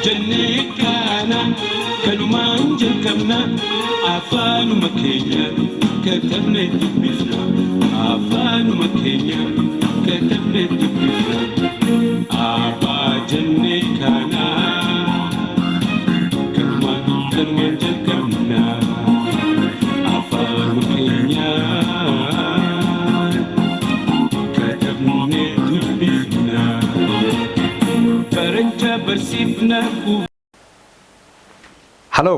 jennee kana kanumaan jalqabna afaanuma keenya katabnee dubbifna afaanuma keenya katabnee dubbifna abaa jennee kana kanumaan jalqabna afaanuma keenya katabnee dubbifna baranja barsiifna. Hello,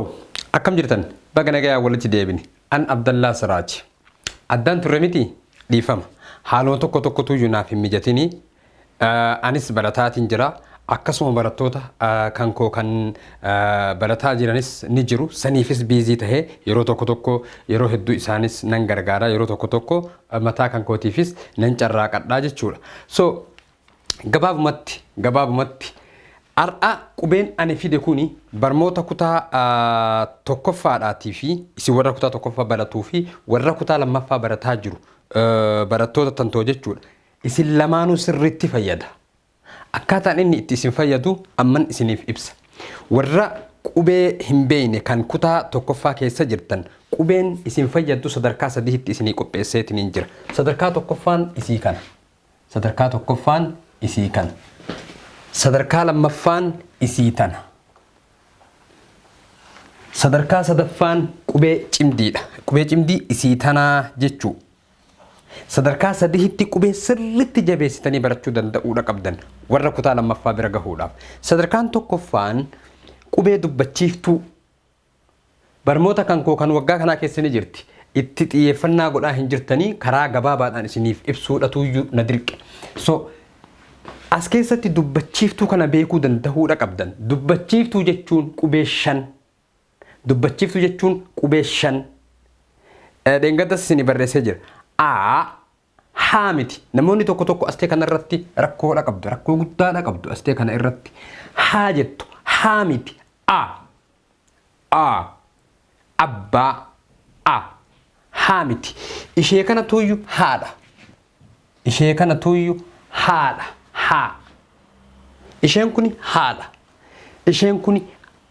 akkam jirtan baga nagayaa walitti deebine an Abdallah Siraaj addaan turre miti dhiifama haaloo tokko tuyyuu naaf hin mijatini anis barataatiin jira akkasuma barattoota kan koo kan barataa jiranis ni jiru saniifis biizii tahee yeroo tokko yeroo hedduu isaanis nan gargaara yeroo tokko mataa kan kootiifis nan carraaqadhaa jechuudha. So gabaabumatti ar'a qubeen ani fide kuni barmoota kutaa tokkoffaadhaatii fi isin warra kutaa tokkoffaa baratuu fi warra kutaa lammaffaa barataa jiru barattoota tantoo jechuudha. Isin lamaanuu sirriitti fayyada. Akkaataan inni itti isin fayyadu amman isiniif ibsa. Warra qubee hin beekne kan kutaa tokkoffaa keessa jirtan qubeen isin fayyadu sadarkaa sadiitti isinii qopheesseetiin jira. Sadarkaa tokkoffaan isii kana. Sadarkaa tokkoffaan isii kana. Sadarkaa lammaffaan isii tana. Sadarkaa sadaffaan qubee cimdiidha. Qubee cimdii isii tanaa jechuu. Sadarkaa sadiitti qubee sirriitti jabeessitanii barachuu danda'uudha qabdan warra kutaa lammaffaa bira gahuudhaaf. Sadarkaan tokkoffaan qubee dubbachiiftuu barmoota kan koo kan waggaa kanaa keessa ni jirti. Itti xiyyeeffannaa godhaa hin jirtanii karaa gabaabaadhaan isiniif ibsuudhatu na dirqe. So as keessatti dubbachiiftuu kana beekuu danda'uudha qabdan. Dubbachiiftuu jechuun qubee 5. Dubbachiiftuu jechuun qubee 5. Dheengaddas isin barreessee jira. A haa miti. Namoonni tokko astee kana irratti rakkoodha qabdu. Rakkoo guddaadha qabdu astee kana irratti. Haa jettu. Haa miti. Abbaa. Haa miti. Ishee kana tuyyuu haadha. Ishee kana tuyyuu haadha. Haa. Isheen kuni haadha. Isheen kuni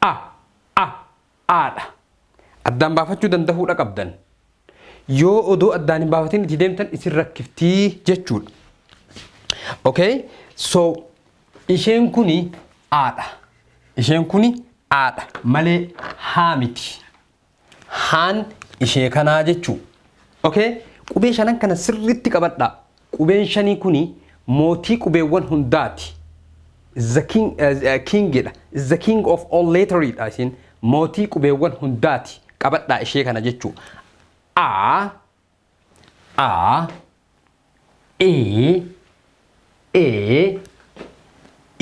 aadha. Addaan baafachuu danda'uudha qabdan. Yoo odoo addaan hin baafatin itti deemtan isin rakkiftii jechuudha. Okay? So isheen kuni aadha. Isheen kuni aadha malee haa miti. Haan ishee kanaa jechuu. Okay? Qubee shanan kana sirriitti qabadhaa. Qubeen shanii kuni mootii qubeewwan hundaati. The king of all lettered isin mootii qubeewwan hundaati. Qabadhaa ishee kana jechuu. A E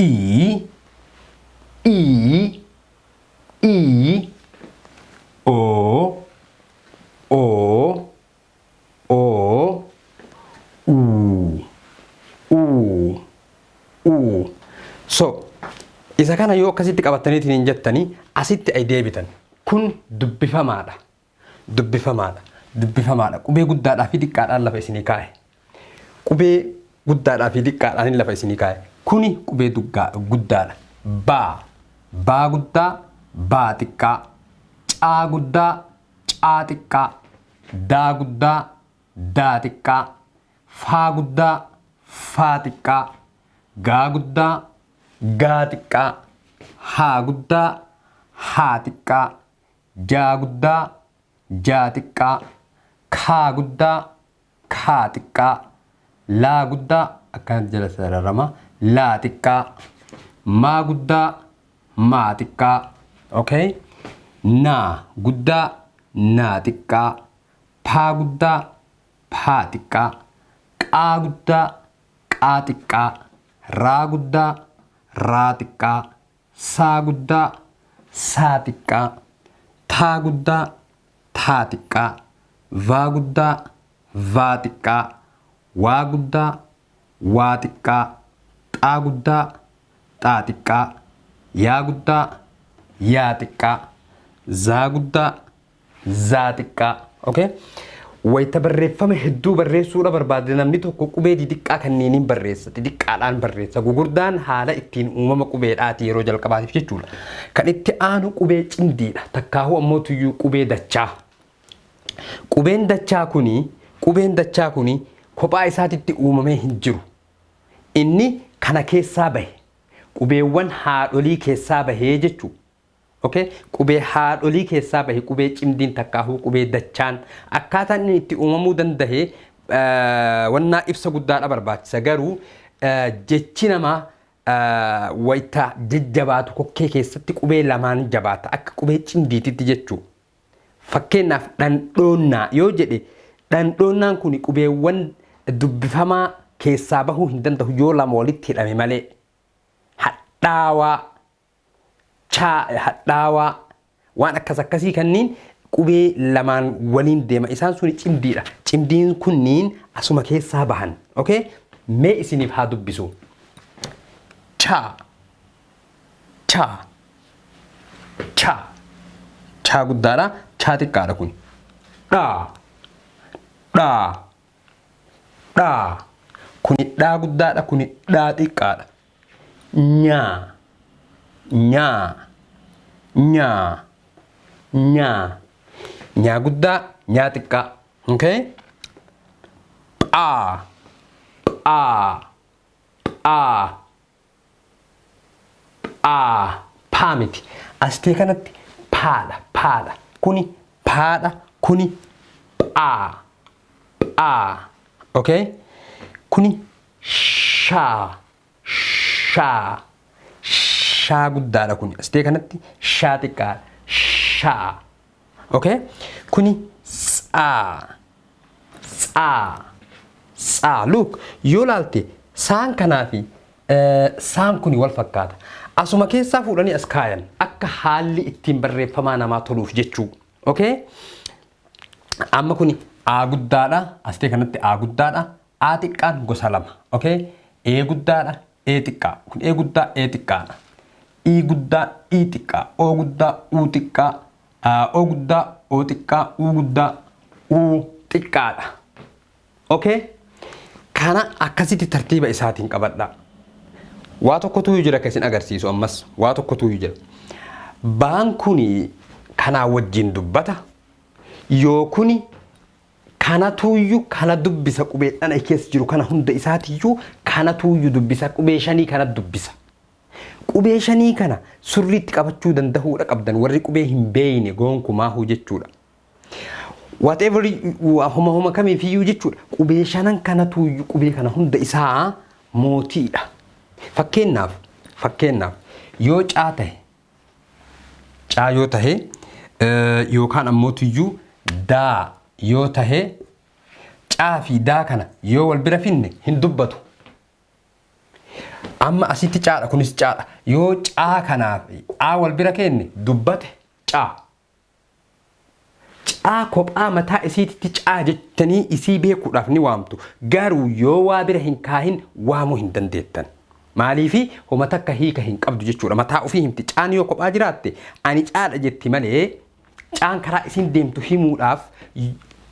I O U. So isa kana yoo akkasitti qabataniitiin hin jettanii asitti ay deebitan. Kun dubbifamaadha. Qubee guddaadhaa fi xiqqaadhaan lafa isinii kaa'e. Qubee guddaadhaa fi xiqqaadhaan lafa isinii kaa'e. Kuni qubee guddaadha. Baa guddaa, baa xiqqaa. Caa guddaa, caa xiqqaa. Daa guddaa, daa xiqqaa. Faa guddaa, faa xiqqaa. Gaa guddaa, gaa xiqqaa. Haa guddaa, haa xiqqaa. Jaa guddaa, jaa xiqqaa. Kaa guddaa, kaa xiqqaa. Laa guddaa akkanatti jala sararama. Laa xiqqaa. Maa guddaa, maa xiqqaa. Okay? Naa guddaa, naa xiqqaa. Paa guddaa, paa xiqqaa. Qaa guddaa, qaa xiqqaa. Raa guddaa, raa xiqqaa. Saa guddaa, saa xiqqaa. Taa guddaa, taa xiqqaa. Vaa guddaa, vaa xiqqaa. Waa guddaa, waa xiqqaa. Xaa guddaa, xaa xiqqaa. Yaa guddaa, yaa xiqqaa. Zaa guddaa, zaa xiqqaa. Okay? wayita barreeffama hedduu barreessuudha barbaade namni tokko qubee xixiqqaa kanneeniin barreessa xixiqqaadhaan barreessa gugurdaan haala ittiin uumama qubeedhaati yeroo jalqabaatiif jechuudha. Kan itti aanu qubee cimdiidha takkaahu ammoo tuyyuu qubee dachaa. Qubeen dachaa kuni kophaa isaatitti uumamee hin jiru. Inni kana keessaa bahe qubeewwan haadholii keessaa bahee jechuudha. Okay, qubee haadholii keessaa bahe qubee cimdiin takkaahu qubee dachaan akkaataan inni itti uumamuu danda'e wannaa ibsa guddaadha barbaachisa. Garuu jechi namaa wayita jajjabaatu kokkee keessatti qubee lamaan jabaata akka qubee cimdiititti jechuudha. Fakkeenyaaf dhandhoonnaa yoo jedhe dhandhoonnaan kun qubeewwan dubbifamaa keessaa bahuu hin danda'u yoo lama walitti hidhame malee. Hadhaawaa waan akkasii kanniin qubee lamaan waliin deema. Isaan suni cimdiidha. Cimdiin kunniin asuma keessaa bahan. Okay? Mee isiniif haa dubbisu. Chaa guddaadha. Chaa xiqqaadha kun. Dhaa. Kuni dhaa guddaadha. Kuni dhaa xiqqaadha. Nyaa guddaa nyaa xiqqaa. Okay? Paa miti. Astee kanatti paadha. Kuni paadha. Kuni phaa. Okay? Kuni shaa guddaadha kuni. Astee kanatti shaa xiqqaadha. Shaa. Okay? Kuni tsaa. Look, yoo laalte saan kanaa fi saan kuni wal fakkaata. Asuma keessaa fuudhanii as kaayan akka haalli ittiin barreeffamaa namaa toluuf jechuu. Okay? Amma kuni A guddaadha. Astee kanatti A guddaadha. A xiqqaan gosa lama. Okay? E guddaadha. E xiqqaa. Kun E guddaa E xiqqaadha. I guddaa I xiqqaa. O guddaa U xiqqaa. O guddaa O xiqqaa. U guddaa U xiqqaadha. Okay? Kana akkasitti tartiiba isaatiin qabadha. Waa tokkotu jira keessin agarsiisu ammas. Waa tokkotu jira. Baan kuni kana wajjin dubbata. Yoo kuni kana tuuyyu kana dubbisa qubeedhaan keessa jiru kana hunda isaatiyyuu kana tuuyyu dubbisa qubee shanii kana dubbisa. Qubee shanii kana sirriitti qabachuu danda'uudha qabdan warri qubee hin beeyne gonkumaa jechuudha. Whatever homa kamiifiyyuu jechuudha. Qubee shanan kana tuuyyu qubee kana hunda isaa mootiidha. Fakkeenyaaf yoo caa yoo tahe yookaan ammoo tuyyuu daa yoo tahe caa fi daa kana yoo wal bira finne hin dubbatu. Amma asitti caadha kunis caadha. Yoo caa kanaaf A wal bira kenne dubbate caa. Caa kophaa mataa isiititti caa jettanii isii beekuudhaaf ni waamtu. Garuu yoo waa bira hin kaahin waamuu hin dandeettan. Maaliifi homa takka hiika hin qabdu jechuudha. Mataa ofii himti. Caan yoo kophaa jiraatte ani caadha jetti malee caan karaa isin deemtu himuudhaaf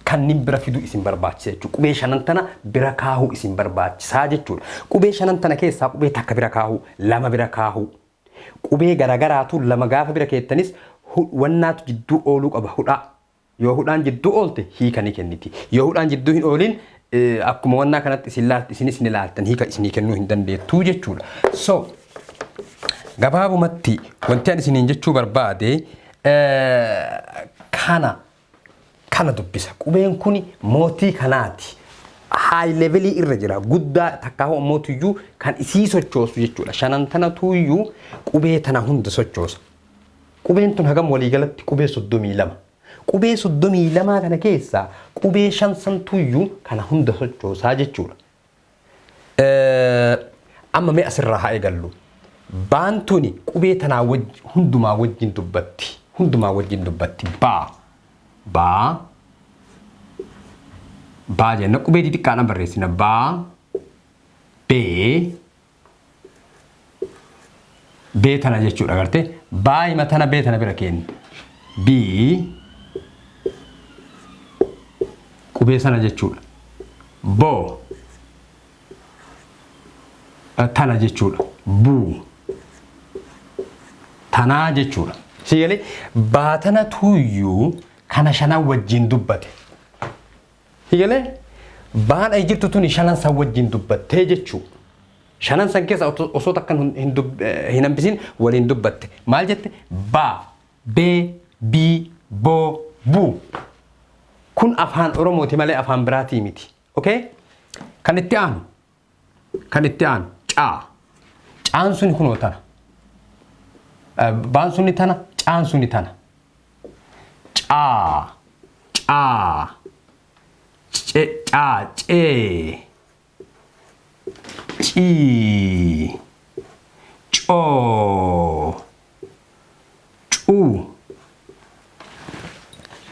kanneen bira fiduu isin barbaachisa jechuudha. Qubee shanan tana bira kaahuu isin barbaachisaa jechuudha. Qubee shanan tana keessaa qubee takka bira kaahuu, lama bira kaahuu. Qubee garagaraatu lama gaafa bira keettanis wannaatu jidduu ooluu qaba hudhaa. Yoo hudhaan jidduu oolte hiika ni kenniti. Yoo hudhaan jidduu hin oolin akkuma wannaa kanatti isinis ni laaltan hiika isinii kennuu hin dandeettuu jechuudha. So gabaabumatti wanti ani isiniin jechuu barbaade kana dubbisa. Qubeen kuni mootii kanaati. High levelii irra jira. Guddaa takkaahu ammoo tuyyuu kan isii sochoosu jechuudha. Shanan tana tuyyuu qubee tana hunda sochoosa. Qubeen tun hagam waliigalatti qubee 32. Qubee 32 kana keessaa qubee 5 tuyyuu kana hunda sochoosaa jechuudha. Amma mee asirraa haa eegallu. Baantuni qubee tanaa hundumaa wajjin dubbatti. Hundumaa wajjin dubbatti. Baa jenna qubee xixiqqaadhaan barreessina. Baa bee tana jechuudha agartee. Baa hima tana bee tana bira kenna. qubee sana jechuudha. Boo tana jechuudha. Buu tanaa jechuudha. Sigalee baatana tuyyuu kana shanan wajjin dubbate. Sigalee baan ay jirtu tuni shanan san wajjin dubbattee jechuudha. Shanan san keessa osoo takkan hin hambisin waliin dubbatte. Maal jette? Baa, bee, bii, boo, buu. Kun afaan Oromooti malee afaan biraatii miti. Okay? Kan itti aanu. Caa. Caan suni kunoo tana. Baan suni tana, caan suni tana. Caa. Cee. Cii. Coo. Cuu.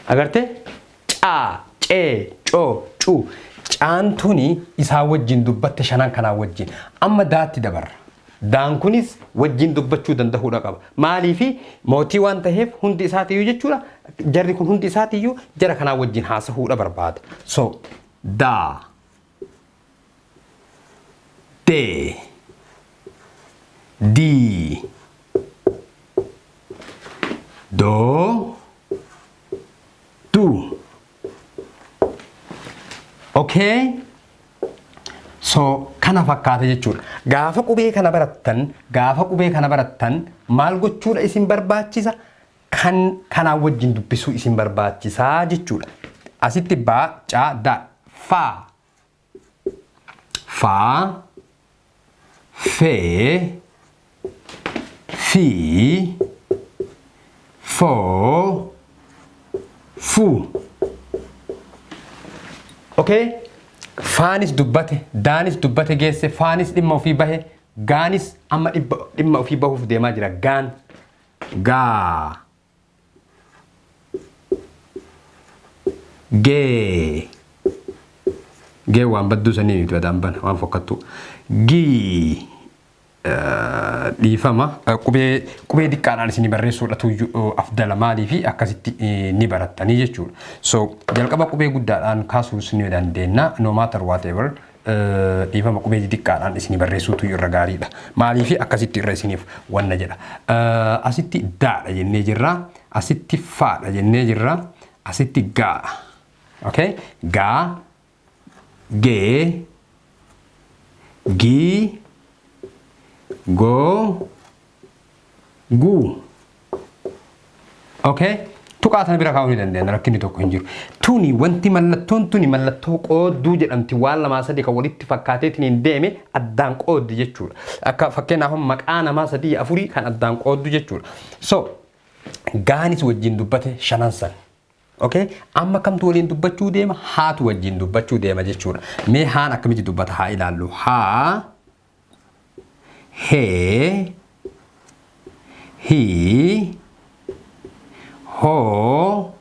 Agarte? Caa, cee, coo, cuu. Caantuni isaa wajjin dubbatte shanan kanaa wajjin. Amma daatti dabarra. Daan kunis wajjin dubbachuu danda'uudha qaba. Maaliifi mootii waan ta'eef hundi isaatiiyyuu jechuudha. Jarri kun hundi isaatiiyyuu jara kanaa wajjin haasahuudha barbaada. So, daa, dee, dii, doo, duu. Okay? So, kana fakkaata jechuudha. Gaafa qubee kana barattan maal gochuudha isin barbaachisa? Kanaa wajjin dubbisuu isin barbaachisaa jechuudha. Asitti baa, caa, daa, faa. Faa, fee, fii, foo, fuu. Okay? Faanis dubbate, daanis dubbate geesse, faanis dhimma ofii bahe, gaanis amma dhimma ofii bahuuf deemaa jira. Gaan, gaa, gee. Gee waan badduu sanii miti badaan bana waan fokkattu. Gii. Dhiifama. Qubee diqqaadhaan isin barreessuudhatu afdala maaliifi akkasitti ni barattanii jechuudha. So jalqaba qubee guddaadhaan kaasuus ni dandeenya. No matter whatever. Dhiifama qubee diqqaadhaan isin barreessuutu irra gaariidha. Maaliifi akkasitti irra isiniif wanna jedha. Asitti daadha jennee jirra. Asitti faadha jennee jirra. Asitti gaa. Okay? Gaa. Gee. Gii. Go, guu. Okay? Tuqaa sana bira kaa'uu ni dandeenya rakkinni tokko hin jiru. Tuni wanti mallattoon tuni mallattoo qoodduu jedhamti waan lamaa sadii kan walitti fakkaateetiin hin deeme addaan qooddi jechuudha. Akka fakkeenyaaf maqaa namaa sadii afurii kan addaan qooddu jechuudha. So, gaanis wajjin dubbate shanan san. Okay? Amma kamtu waliin dubbachuu deema? Haatu wajjin dubbachuu deema jechuudha. Mee haan akkamitti dubbata haa ilaallu. Haa. He, he, ho,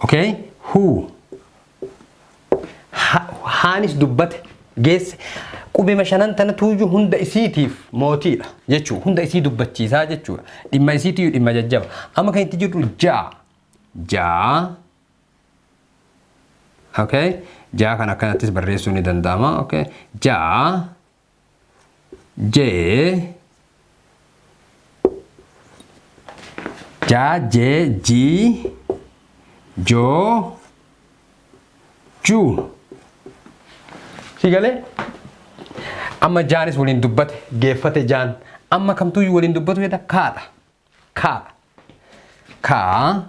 okay, who. Haanis dubbate geesse qubee shanan tana tuyyuu hunda isiitiif mootiidha jechuudha. Hunda isii dubbachiisaa jechuudha. Dhimma isiitiyyuu dhimma jajjaba. Amma kan itti jirru jaa. Jaa. Okay. Jaa kan akkanattis barreessuu ni danda'ama. Okay. Jaa. Jee. Jaa, jee, jii, joo, juu. Sigalee? Amma jaanis waliin dubbate, geeffate jaan. Amma kamtuyyuu waliin dubbatu jedha kaadha. Kaa. Kaa.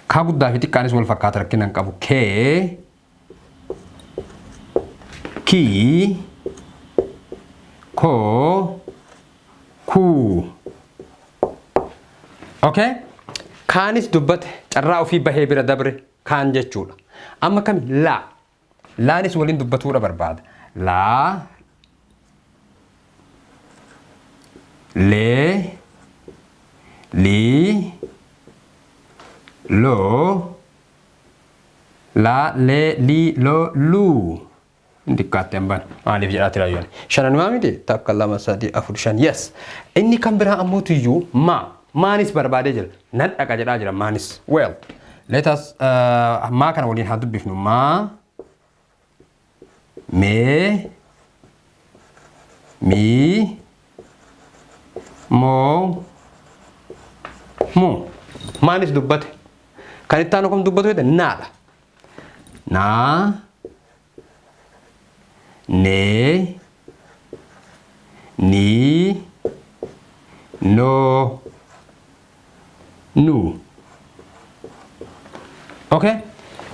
Kaa guddaa fi xiqqaanis wal fakkaata rakkina hin qabu. Kee. Kii. Koo. Kuu. Okay? Kaanis dubbate carraa ofii bahee bira dabre kaan jechuudha. Amma kam laa. Laanis waliin dubbatuudha barbaada. Laa. Lee. Lii. Loo. Laa. Lee. Lii. Loo. Luu. Dikkaatte hambaan maaliif jedhaati raayyoon. Shananumaa miti takka lama sadii afur shan. Yes. Inni kan biraa ammoo tuyyuu maa. Maanis barbaadee jira. Nan dhaqa jedhaa jira maanis. Well. Let us maa kana waliin haa dubbifnu. Maa, mee, mii, moo, mu. Maanis dubbate. Kan itti aanu kam dubbatu jedhe naadha. Naa, nee, nii, noo, nu. Okay?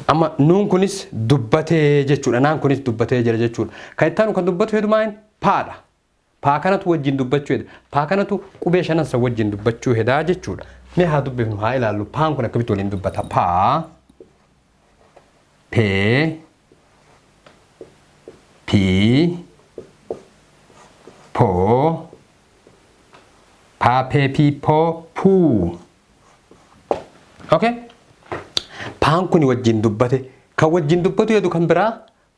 Amma nuun kunis dubbatee jechuudha. Naan kunis dubbatee jira jechuudha. Kan itti aanu kan dubbatu hedumaan paadha. Paa kanatu wajjin dubbachuu heda. Paa kanatu qubee shanansa wajjin dubbachuu hedaa jechuudha. Mee haa dubbifnu haa ilaallu. Paan kun akkamitti waliin dubbata? Paa, pee, pii, poo, paa, pee, pii, poo, puu. Okay? Paan kun wajjin dubbate. Kan wajjin dubbatu hedu kan biraa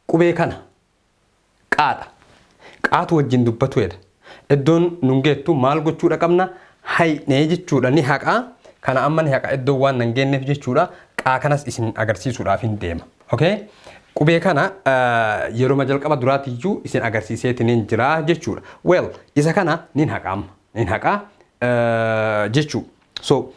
qubee kana qaadha. Qaatu wajjin dubbatu jedha. Iddoon nun geettu maal gochuudha qabna? Haynee jechuudha ni haqaa. Kana amma ni haqa iddoo waan nan geenneef jechuudha. Qaa kanas isin agarsiisuudhaaf hin deema. Okay? Qubee kana yeroo jalqaba duraatiyyuu isin agarsiiseetiin jira jechuudha. Well, isa kana nin haqaa amma. Nin haqaa jechuu. So,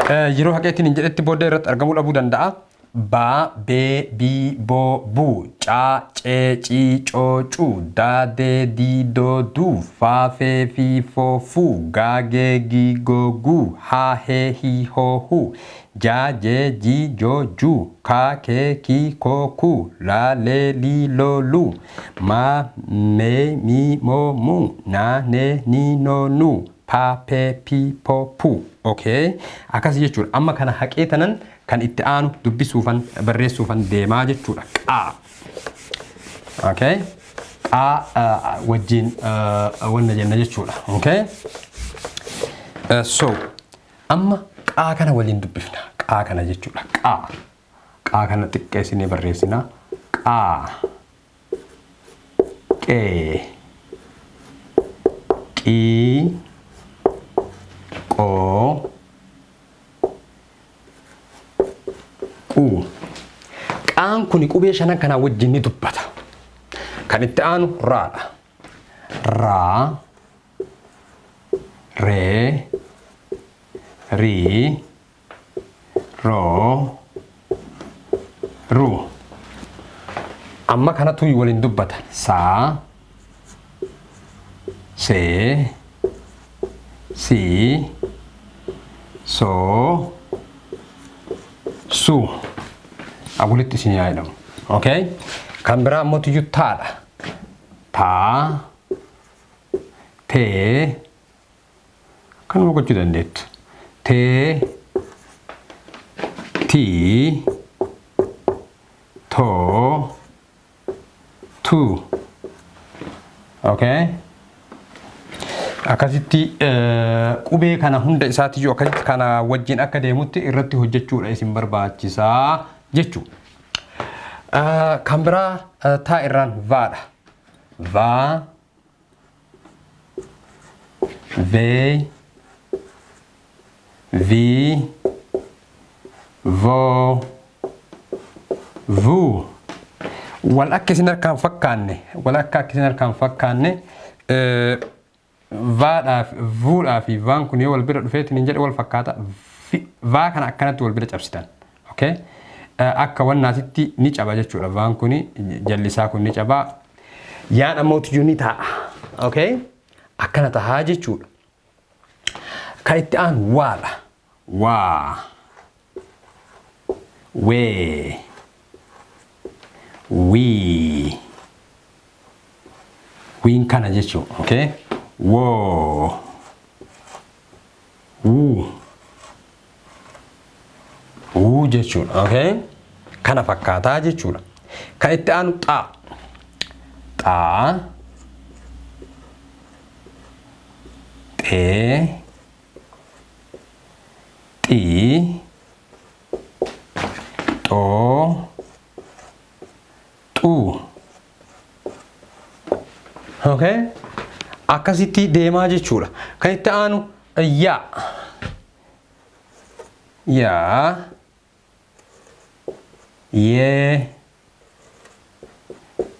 yeroo haqeetiin hin jedhetti booddee irratti argamuu dhabuu danda'a. Ba, be, bi, bo, bu, ca, ce, ci, co, cu, da, de, di, do, du, fa, fe, fi, fo, fu, ga, ge, gi, go, gu, ha, he, hi, ho, hu, ja, je, ji, jo, ju, ka, ke, ki, ko, ku, la, le, li, lo, lu, ma, me, mi, mo, mu, na, ne, ni, no, nu, pa, pe, pi, po, pu. Okay? Akkas jechuudha. Amma kana haqeetanan kan itti aanu dubbisuufan barreessuufan deemaa jechuudha. Qaa. Okay? Qaa wajjin wanna jenna jechuudha. Okay? So, amma qaa kana waliin dubbifna. Qaa kana jechuudha. Qaa. Qaa kana xiqqeessinee barreessina. Qaa. Qee. Qii. Qoo. Quu. Qaan kuni qubee shanan kana wajjin ni dubbata. Kan itti aanu raadha. Raa, ree, rii, roo, ruu. Amma kanatu waliin dubbata. Saa, see, sii, soo, suu. Abulitti isin yaadamu. Okay? Kan biraa ammoo tiyyuu taadha. Taa, tee, kanuma gochuu dandeettu. Tee, tii, too, tuu. Okay? Akkasitti qubee kana hunda isaatiyyuu akkasitti kana wajjin akka deemutti irratti hojjechuudha isin barbaachisaa jechuu. Kan biraa taa irraan vaadha. Va, ve, vi, vo, vu. Wal akka isin harkaan fakkaanne vaadhaaf vuudhaa fi vaan kun yoo wal bira dhufeetiin hin jedhe wal fakkaata. Vaa kana akkanatti wal bira cabsitan. Okay? Akka wannaasitti ni caba jechuudha. Vaan kun jallisaa kun ni cabaa. Yaan ammoo tiyyuu ni taa'a. Okay? Akkana tahaa jechuudha. Kan itti aanu waadha. Waa. Wee. Wii. Wiin kana jechuudha. Okay? Woo. Wuu. Wuu jechuudha. Okay? Kana fakkaataa jechuudha. Kan itti aanu xaa. Xaa. Xee. Xii. Xoo. Xuu. Okay? Akkasitti deemaa jechuudha. Kan itti aanu yaa. Ya. Ye.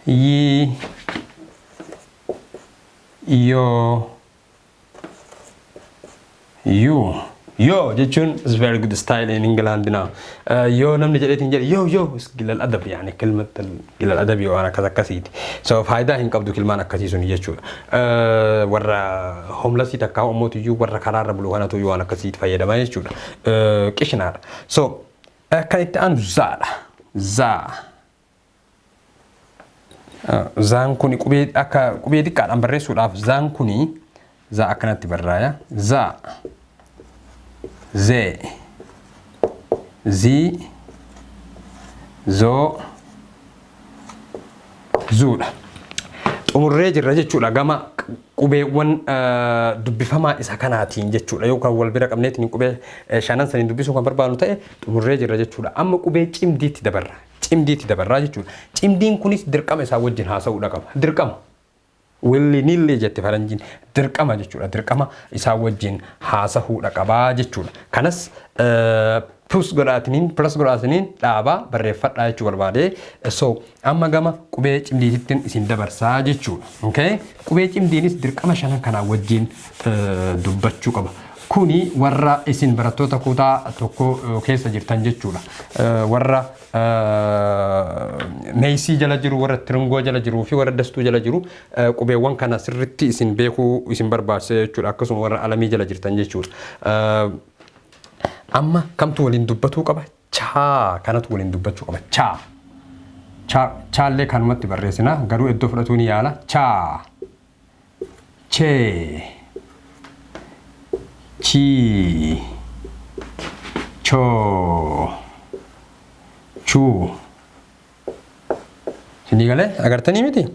Yi. Yo. You. Yo jechuun is very good style in England now. Yo namni jedheetiin jedhe yo is gilal adab yani كلمة gilal adabi waan akkas akkasiiti. So faayidaa hin qabdu kilmaan akkasii sun jechuudha. Warra homelessii takkaa ummatuyyuu warra karaarra bulu kanatu waan akkasiiti fayyadama jechuudha. Qishinaadha. So kan itti aanu zaadha. Zaa. Zaan kuni qubee akka qubee xiqqaadhaan barreessuudhaaf zaan kuni zaa akkanatti barraaya. Zaa. Ze. Zi. Zo. Zuudha. Xumurree jirra jechuudha gama qubeewwan dubbifamaa isa kanaatiin jechuudha yookaan wal bira qabneetiin qubee shanan saniin dubbisuu kan barbaadu ta'e xumurree jirra jechuudha. Amma qubee cimdiitti dabarra. Cimdiitti dabarraa jechuudha. Cimdiin kunis dirqama isaa wajjin haasa'uudha qaba. Dirqama. Willi nillee jette faranjiin dirqama jechuudha. Dirqama isaa wajjin haasa'uudha qabaa jechuudha. Kanas plus godhaatiniin dhaabaa barreeffadhaa jechuu barbaade. So amma gama qubee cimdiitittiin isin dabarsaa jechuudha. Okay? Qubee cimdiinis dirqama shanan kanaa wajjin dubbachuu qaba. Kuni warra isin barattoota kutaa tokko keessa jirtan jechuudha. Warra meesii jala jiru, warra tirngoo jala jiruu fi warra dastuu jala jiru qubeewwan kana sirriitti isin beekuu isin barbaachisa jechuudha. Akkasuma warra alamii jala jirtan jechuudha. Amma kamtu waliin dubbatuu qaba? Chaa kanatu waliin dubbachuu qaba. Chaallee kanumatti barreessina garuu iddoo fudhatuu ni yaala. Chaa. Chee. Chi. Cho. Chu. Sinii galee agartanii miti?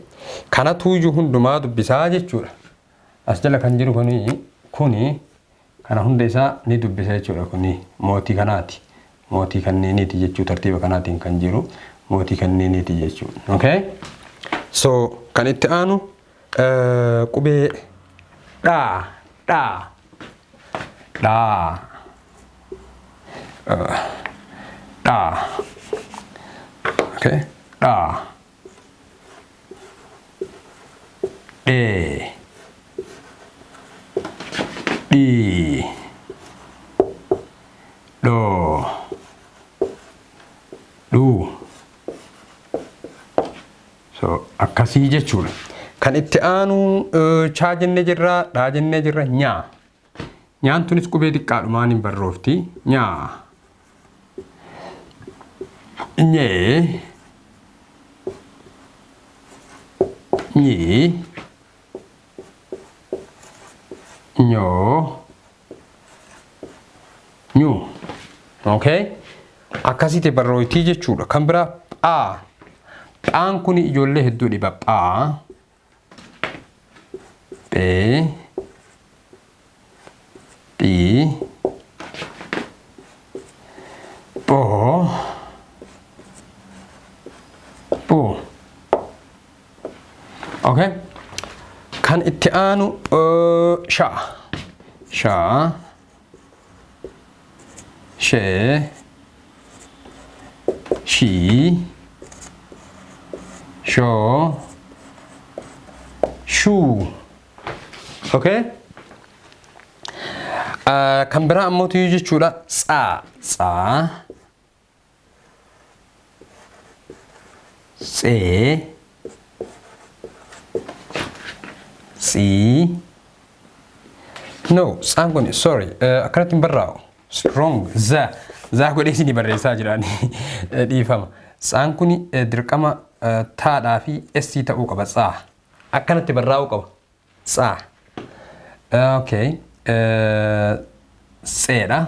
Kanatu iyyuu hundumaa dubbisaa jechuudha. As jala kan jiru kuni kana hunda isaa ni dubbisa jechuudha. Kuni mootii kanaati. Mootii kanneeniiti jechuu tartiiba kanaatiin kan jiru mootii kanneeniiti jechuudha. Okay? So kan itti aanu qubee dhaa. Okay? Dhaa. Dhee. Di. Do. Du. So akkasii jechuudha. Kan itti aanu chaa jennee jirra, dhaa jennee jirra, nyaa. Nyaan tunis qubee xiqqaadhumaan hin barroofti. Nyaa. Nyee. Nyii. Nyoo. Nyuu. Okay? Akkasitti barrooytii jechuudha. Kan biraa phaa. Phaan kun ijoollee hedduu dhiba. Phaa. Phee. Phii. Phoo. Phuu. Okay? Kan itti aanu shaa. Shaa. Shee. Shii. Shoo. Shuu. Okay? Kan biraa ammoo jechuudha tsaa. Tsaa. Tsee. Tsii. No, tsaan kun sorry. Akkanatti hin barraa'u. Strong. Zaa godhee isin barreessaa jiranii dhiifama. Tsaan kun dirqama taadhaa fi essii ta'uu qaba. Tsaa. Akkanatti barraa'uu qaba. Tsaa. Okay. Tseedha.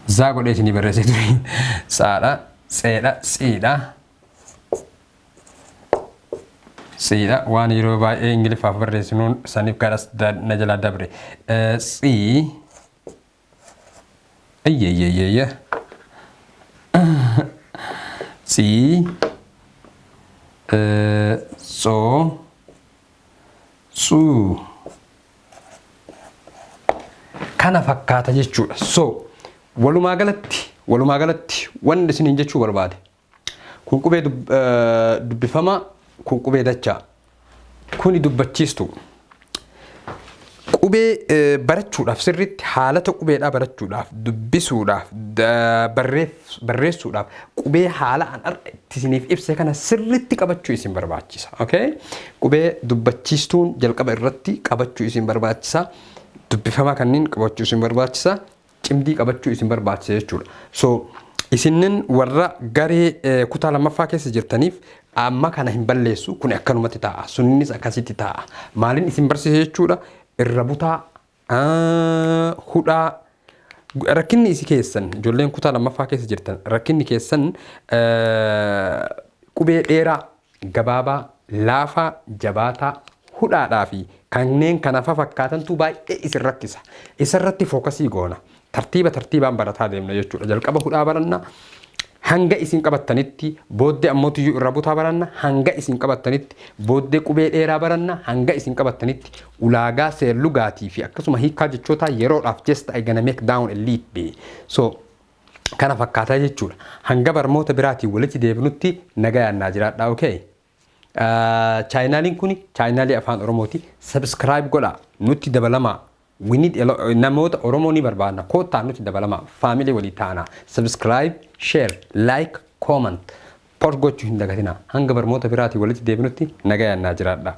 Zaa godhee isin barreessee ture. Tsaadha. Tseedha. Tsiidha. Tsiidha. Waan yeroo baay'ee Ingiliffaaf barreessinuun saniif garas na jalaa dabre. Tsii. Ayyeeyyeeyyeeyye. Tsii. Tsoo. Tsuu. kana fakkaata jechuudha. So walumaa galatti wanti isiniin jechuu barbaade kun qubee dubbifamaa kun qubee dachaa kuni dubbachiistu qubee barachuudhaaf sirriitti haalata qubeedhaa barachuudhaaf dubbisuudhaaf barreessuudhaaf qubee haala an arga isiniif ibse kana sirriitti qabachuu isin barbaachisa. Okay? Qubee dubbachiistuun jalqaba irratti qabachuu isin barbaachisa. Dubbifamaa kanneen qabachuu isin barbaachisa. Cimdii qabachuu isin barbaachisa jechuudha. So isinin warra garee kutaa lammaffaa keessa jirtaniif amma kana hin balleessu kun akkanumatti ta'a. Sunnis akkasitti ta'a. Maaliin isin barsiisa jechuudha? Irra butaa hudhaa rakkinni isi keessan ijoolleen kutaa lammaffaa keessa jirtan rakkinni keessan qubee dheeraa gabaabaa laafaa jabaataa hudhaadhaa fi kanneen kana fakkaatantu baay'ee isin rakkisa. Isarratti fookasii goona. Tartiibaan barataa deemna jechuudha. Jalqaba hudhaa baranna hanga isin qabattanitti booddee ammootiyyu irra butaa baranna hanga isin qabattanitti booddee qubee dheeraa baranna hanga isin qabattanitti ulaagaa seerlugaatii fi akkasuma hiikaa jechootaa yeroodhaaf just gonna make down a leap be. So kana fakkaataa jechuudha. Hanga barmoota biraatiin walitti deebinutti nagayaan naa jiraadhaa. Okay? Chaayinaaliin kuni chaayinaalii afaan Oromooti. Subscribe godhaa nutti dabalamaa. We need namoota Oromoo ni barbaadna. Koottaa nuti dabalamaa. Family walii taanaa. Subscribe, share, like, comment. Post gochuu hin dagatinaa. Hanga barmoota biraatiin walitti deebinutti nagayaan naa jiraadhaa.